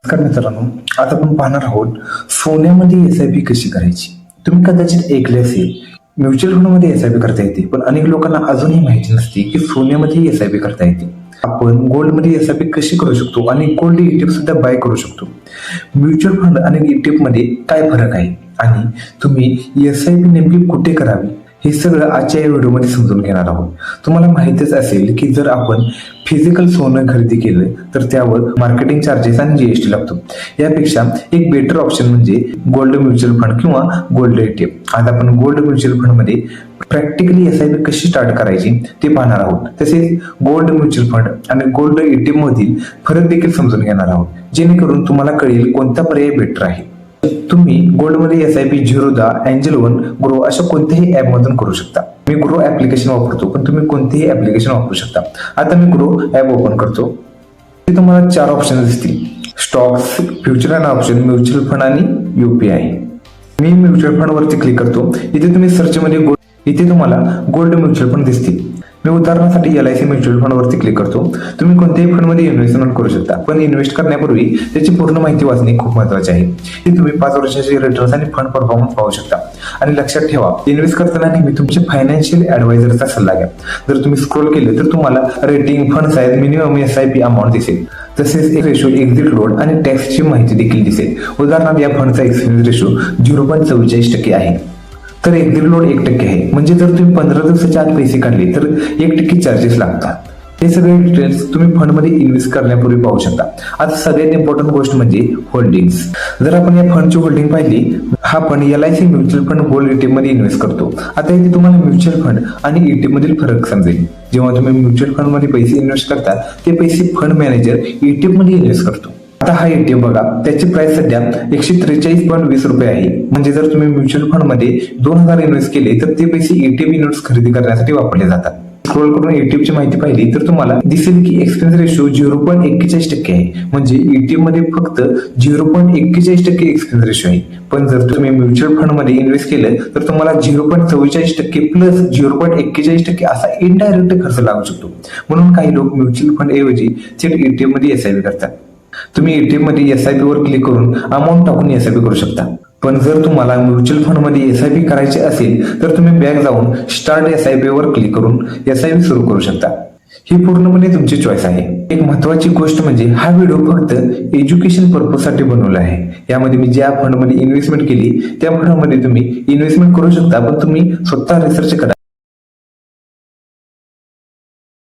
नमस्कार मित्रांनो, आज आपण पाहणार आहोत सोन्यामध्ये एसआयपी कशी करायची. तुम्ही कदाचित ऐकले असेल म्युच्युअल फंडमध्ये एसआयपी करता येते, पण अनेक लोकांना अजूनही माहिती नसते की सोन्यामध्ये एसआयपी करता येते. आपण गोल्डमध्ये एसआयपी कशी करू शकतो आणि गोल्ड ETF सुद्धा बाय करू शकतो. म्युच्युअल फंड आणि ETF मध्ये काय फरक आहे आणि तुम्ही एसआयपी नेमकी कुठे करावी हे सगळं आजच्या या व्हिडिओमध्ये समजून घेणार आहोत. तुम्हाला माहितीच असेल की जर आपण फिजिकल सोनं खरेदी केलं तर त्यावर मार्केटिंग चार्जेस आणि जीएसटी लागतो. यापेक्षा एक बेटर ऑप्शन म्हणजे गोल्ड म्युच्युअल फंड किंवा गोल्ड ETF. आज आपण गोल्ड म्युच्युअल फंड मध्ये प्रॅक्टिकली एसआयपी कशी स्टार्ट करायची ते पाहणार आहोत. तसेच गोल्ड म्युच्युअल फंड आणि गोल्ड ETF मधील फरक देखील समजून घेणार आहोत, जेणेकरून तुम्हाला कळेल कोणता पर्याय बेटर आहे. तुम्ही गोल्डमध्ये SIP Zerodha, Angel One, Groww अशा कोणत्याही ऍप मधून करू शकता. मी ग्रो ऍप्लिकेशन वापरतो, पण तुम्ही कोणतेही ऍप्लिकेशन वापरू शकता. आता मी ग्रो ऍप ओपन करतो. इथे तुम्हाला 4 ऑप्शन दिसतील: stocks, future and option, mutual fund आणि UPI. मी म्युच्युअल फंड वरती क्लिक करतो. इथे तुम्ही सर्च मध्ये इथे तुम्हाला गोल्ड म्युच्युअल फंड दिसतील. मी उदाहरणासाठी LIC म्युच्युअल फंड वरती क्लिक करतो. तुम्ही कोणत्याही फंड मध्ये इन्व्हेस्टमेंट करू शकता, पण इन्व्हेस्ट करण्यापूर्वी त्याची पूर्ण माहिती वाचणे खूप महत्त्वाचे आहे. हे तुम्ही 5 वर्षाचे रिटर्न्स आणि फंड परफॉर्मन्स पाहू शकता. आणि लक्षात ठेवा, इन्व्हेस्ट करताना नेहमी तुमचे फायनान्शियल ऍडवायझरचा सल्ला घ्या. जर तुम्ही स्क्रोल केले तर तुम्हाला rating, fund size, minimum SIP amount दिसेल. तसेच रेशो, एक्झिट लोड आणि टॅक्सची माहिती देखील दिसेल. उदाहरणार्थ या फंडचा एक्सपेन्स रेशो 0.44% आहे, तर एक्झिट लोड 1% आहे. म्हणजे जर तुम्ही 15 दिवसाच्या आत पैसे काढले तर 1% चार्जेस लागतात. हे सगळे डिटेल्स तुम्ही फंडमध्ये इन्व्हेस्ट करण्यापूर्वी पाहू शकता. आता सगळ्यात इम्पॉर्टंट गोष्ट म्हणजे होल्डिंग्स. जर आपण या फंडची होल्डिंग पाहिली, हा fund LIC mutual fund gold ETF मध्ये इन्व्हेस्ट करतो. आता इथे तुम्हाला म्युच्युअल फंड आणि ETF मधील फरक समजेल. जेव्हा तुम्ही म्युच्युअल फंड मध्ये पैसे इन्व्हेस्ट करता, ते पैसे फंड मॅनेजर ETF मध्ये इन्व्हेस्ट करतो. आता हा ETF बघा, त्याची प्राइस सध्या 143.20 रुपये आहे. म्हणजे जर तुम्ही म्युच्युअल फंड मध्ये 2000 इन्व्हेस्ट केले तर ते पैसे ETF युनिट्स खरेदी करण्यासाठी वापरले जातात. स्क्रोल करून ETF ची माहिती पाहिली तर तुम्हाला दिसेल की एक्सपेन्स रेशो 0.41% आहे. म्हणजे ETF मध्ये फक्त 0.41% एक्सपेन्स रेशो आहे. पण जर तुम्ही म्युच्युअल फंड मध्ये इन्व्हेस्ट केलं तर तुम्हाला 0.44% प्लस 0.41% असा इनडायरेक्ट खर्च लागू शकतो. म्हणून काही लोक म्युच्युअल फंड ऐवजी थेट ETF मध्ये SIP करतात. तुम्ही ETF मध्ये SIP वर क्लिक करून अमाऊंट टाकून SIP करू शकता. पण जर तुम्हाला म्युच्युअल फंड मध्ये SIP करायचे असेल तर तुम्ही बॅक जाऊन स्टार्ट SIP वर क्लिक करून SIP सुरू करू शकता. ही पूर्णपणे तुमची चॉईस आहे. एक महत्वाची गोष्ट म्हणजे हा व्हिडिओ फक्त एज्युकेशन पर्पज साठी बनवला आहे. यामध्ये मी ज्या फंड मध्ये इन्व्हेस्टमेंट केली त्या फंड मध्ये तुम्ही इन्व्हेस्टमेंट करू शकता, पण तुम्ही स्वतः रिसर्च करा